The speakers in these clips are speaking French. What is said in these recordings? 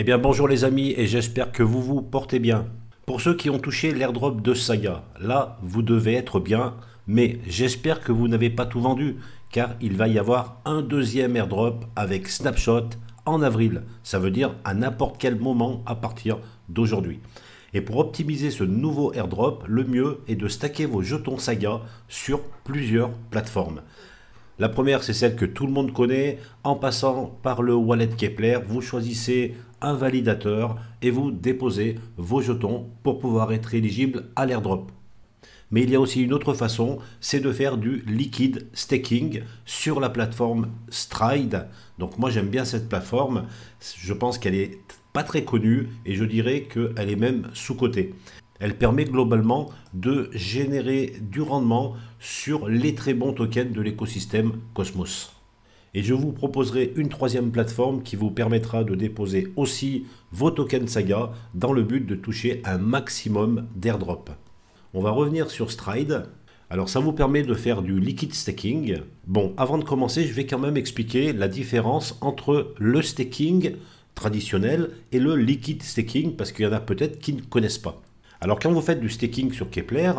Eh bien bonjour les amis et j'espère que vous vous portez bien. Pour ceux qui ont touché l'airdrop de Saga, là vous devez être bien, mais j'espère que vous n'avez pas tout vendu, car il va y avoir un deuxième airdrop avec Snapshot en avril. Ça veut dire à n'importe quel moment à partir d'aujourd'hui. Et pour optimiser ce nouveau airdrop, le mieux est de stacker vos jetons Saga sur plusieurs plateformes. La première, c'est celle que tout le monde connaît. En passant par le wallet Kepler, vous choisissez un validateur et vous déposez vos jetons pour pouvoir être éligible à l'airdrop. Mais il y a aussi une autre façon, c'est de faire du liquid staking sur la plateforme Stride. Donc moi j'aime bien cette plateforme, je pense qu'elle est pas très connue et je dirais qu'elle est même sous-cotée. Elle permet globalement de générer du rendement sur les très bons tokens de l'écosystème Cosmos. Et je vous proposerai une troisième plateforme qui vous permettra de déposer aussi vos tokens Saga dans le but de toucher un maximum d'airdrop. On va revenir sur Stride. Alors ça vous permet de faire du liquid staking. Bon, avant de commencer, je vais quand même expliquer la différence entre le staking traditionnel et le liquid staking parce qu'il y en a peut-être qui ne connaissent pas. Alors quand vous faites du staking sur Kepler,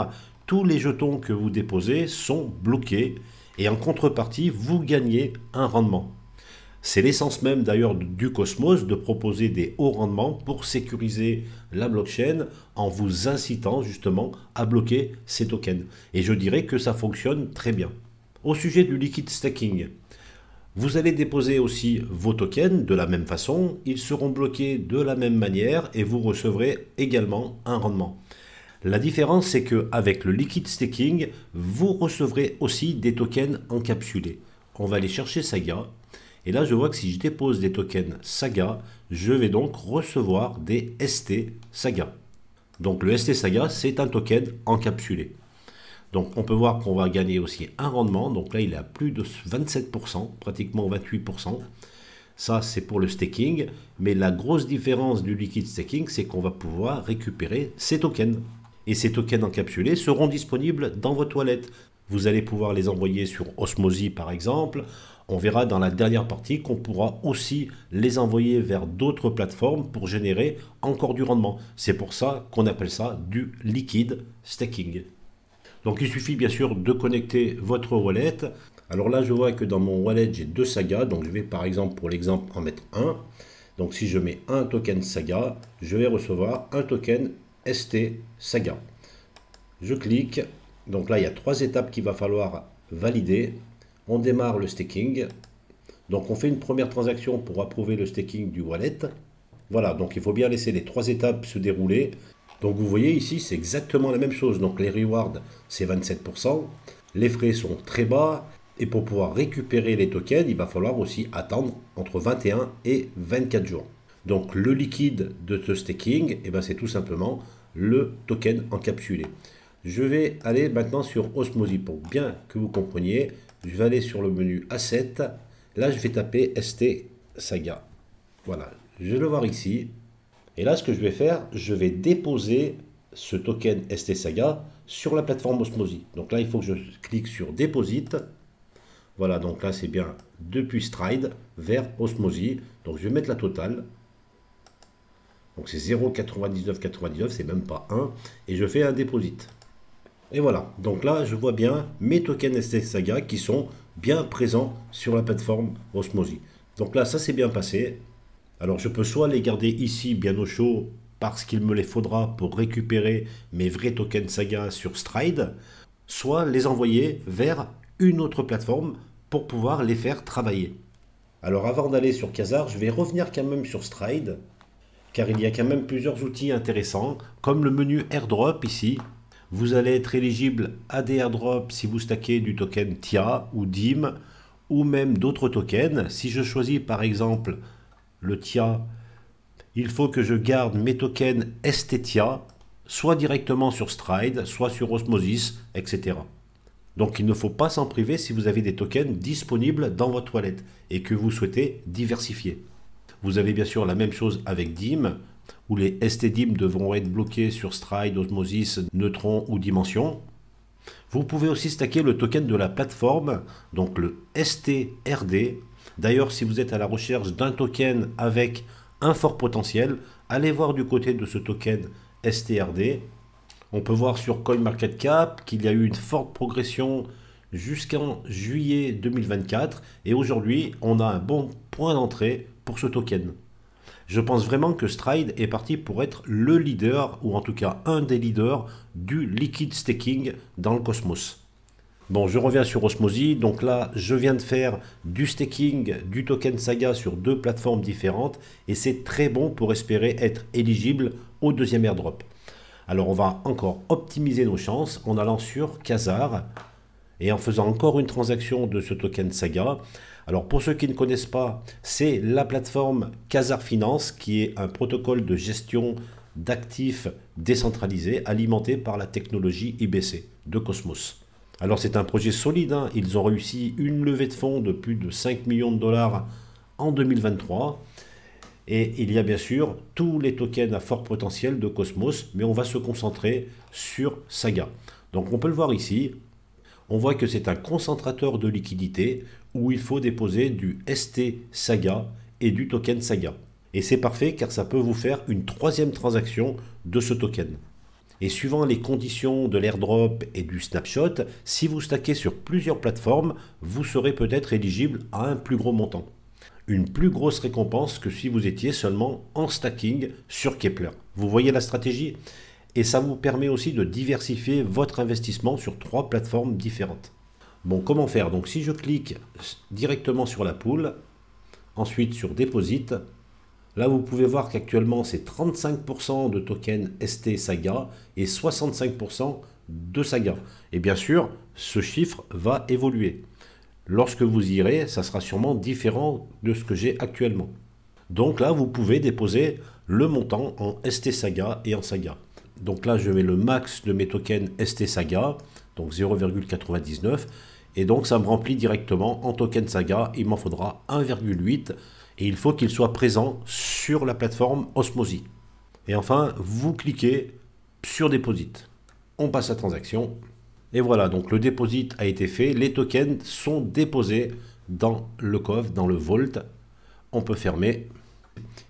tous les jetons que vous déposez sont bloqués et en contrepartie, vous gagnez un rendement. C'est l'essence même d'ailleurs du Cosmos de proposer des hauts rendements pour sécuriser la blockchain en vous incitant justement à bloquer ces tokens. Et je dirais que ça fonctionne très bien. Au sujet du liquid staking, vous allez déposer aussi vos tokens de la même façon, ils seront bloqués de la même manière et vous recevrez également un rendement. La différence, c'est qu'avec le liquid staking, vous recevrez aussi des tokens encapsulés. On va aller chercher Saga. Et là, je vois que si je dépose des tokens Saga, je vais donc recevoir des ST Saga. Donc le ST Saga, c'est un token encapsulé. Donc on peut voir qu'on va gagner aussi un rendement. Donc là, il est à plus de 27%, pratiquement 28%. Ça, c'est pour le staking. Mais la grosse différence du liquid staking, c'est qu'on va pouvoir récupérer ces tokens. Et ces tokens encapsulés seront disponibles dans votre wallet. Vous allez pouvoir les envoyer sur Osmozy par exemple. On verra dans la dernière partie qu'on pourra aussi les envoyer vers d'autres plateformes pour générer encore du rendement. C'est pour ça qu'on appelle ça du liquid staking. Donc il suffit bien sûr de connecter votre wallet. Alors là je vois que dans mon wallet j'ai deux sagas. Donc je vais par exemple pour l'exemple en mettre un. Donc si je mets un token Saga, je vais recevoir un token ST Saga. Je clique. Donc là il y a trois étapes qu'il va falloir valider. On démarre le staking. Donc on fait une première transaction pour approuver le staking du wallet. Voilà, donc il faut bien laisser les trois étapes se dérouler. Donc vous voyez ici, c'est exactement la même chose. Donc les rewards, c'est 27%. Les frais sont très bas. Et pour pouvoir récupérer les tokens, il va falloir aussi attendre entre 21 et 24 jours. Donc le liquide de ce staking, eh ben, c'est tout simplement le token encapsulé. Je vais aller maintenant sur Osmozy pour bien que vous compreniez. Je vais aller sur le menu Asset. Là, je vais taper ST Saga. Voilà, je vais le voir ici. Et là, ce que je vais faire, je vais déposer ce token ST Saga sur la plateforme Osmozy. Donc là, il faut que je clique sur Deposit. Voilà, donc là, c'est bien depuis Stride vers Osmozy. Donc je vais mettre la totale. Donc c'est 0,9999, c'est même pas 1. Et je fais un Deposit. Et voilà, donc là je vois bien mes tokens ST Saga qui sont bien présents sur la plateforme Osmozy. Donc là ça s'est bien passé. Alors je peux soit les garder ici bien au chaud parce qu'il me les faudra pour récupérer mes vrais tokens Saga sur Stride, soit les envoyer vers une autre plateforme pour pouvoir les faire travailler. Alors avant d'aller sur Khazar, je vais revenir quand même sur Stride car il y a quand même plusieurs outils intéressants comme le menu AirDrop ici. Vous allez être éligible à des airdrops si vous stackez du token TIA ou DIM ou même d'autres tokens. Si je choisis par exemple le TIA, il faut que je garde mes tokens STTIA soit directement sur Stride, soit sur Osmosis, etc. Donc il ne faut pas s'en priver si vous avez des tokens disponibles dans votre wallet et que vous souhaitez diversifier. Vous avez bien sûr la même chose avec DIM, où les STDIM devront être bloqués sur Stride, Osmosis, Neutron ou Dimension. Vous pouvez aussi stacker le token de la plateforme, donc le STRD. D'ailleurs, si vous êtes à la recherche d'un token avec un fort potentiel. Allez voir du côté de ce token STRD. On peut voir sur CoinMarketCap qu'il y a eu une forte progression jusqu'en juillet 2024 et aujourd'hui on a un bon point d'entrée pour ce token. Je pense vraiment que Stride est parti pour être le leader ou en tout cas un des leaders du liquid staking dans le cosmos. Bon, je reviens sur Osmozy. Donc là, je viens de faire du staking du token Saga sur deux plateformes différentes et c'est très bon pour espérer être éligible au deuxième airdrop. Alors on va encore optimiser nos chances en allant sur Quasar et en faisant encore une transaction de ce token Saga. Alors pour ceux qui ne connaissent pas, c'est la plateforme Quasar Finance qui est un protocole de gestion d'actifs décentralisés alimenté par la technologie IBC de Cosmos. Alors c'est un projet solide, hein. Ils ont réussi une levée de fonds de plus de 5 millions de dollars en 2023. Et il y a bien sûr tous les tokens à fort potentiel de Cosmos, mais on va se concentrer sur Saga. Donc on peut le voir ici, on voit que c'est un concentrateur de liquidité où il faut déposer du ST Saga et du token Saga. Et c'est parfait car ça peut vous faire une troisième transaction de ce token. Et suivant les conditions de l'airdrop et du snapshot, si vous stackez sur plusieurs plateformes, vous serez peut-être éligible à un plus gros montant. Une plus grosse récompense que si vous étiez seulement en stacking sur Keplr. Vous voyez la stratégie? Et ça vous permet aussi de diversifier votre investissement sur trois plateformes différentes. Bon, comment faire? Donc si je clique directement sur la pool, ensuite sur Deposit, là vous pouvez voir qu'actuellement c'est 35% de tokens ST Saga et 65% de Saga. Et bien sûr, ce chiffre va évoluer. Lorsque vous irez, ça sera sûrement différent de ce que j'ai actuellement. Donc là, vous pouvez déposer le montant en ST Saga et en Saga. Donc là, je mets le max de mes tokens ST Saga, donc 0,99. Et donc, ça me remplit directement en token Saga. Il m'en faudra 1,8. Et il faut qu'il soit présent sur la plateforme Osmozy. Et enfin, vous cliquez sur Deposit. On passe à transaction. Et voilà, donc le deposit a été fait. Les tokens sont déposés dans le coffre, dans le vault. On peut fermer.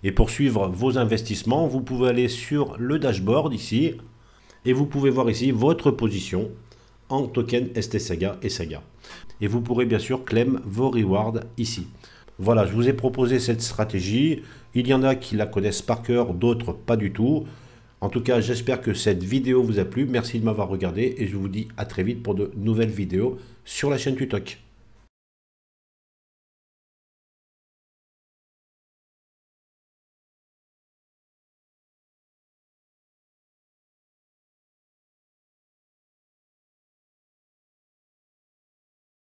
Et pour suivre vos investissements, vous pouvez aller sur le dashboard ici. Et vous pouvez voir ici votre position en token ST Saga et Saga. Et vous pourrez bien sûr claim vos rewards ici. Voilà, je vous ai proposé cette stratégie. Il y en a qui la connaissent par cœur, d'autres pas du tout. En tout cas, j'espère que cette vidéo vous a plu. Merci de m'avoir regardé et je vous dis à très vite pour de nouvelles vidéos sur la chaîne Tutok.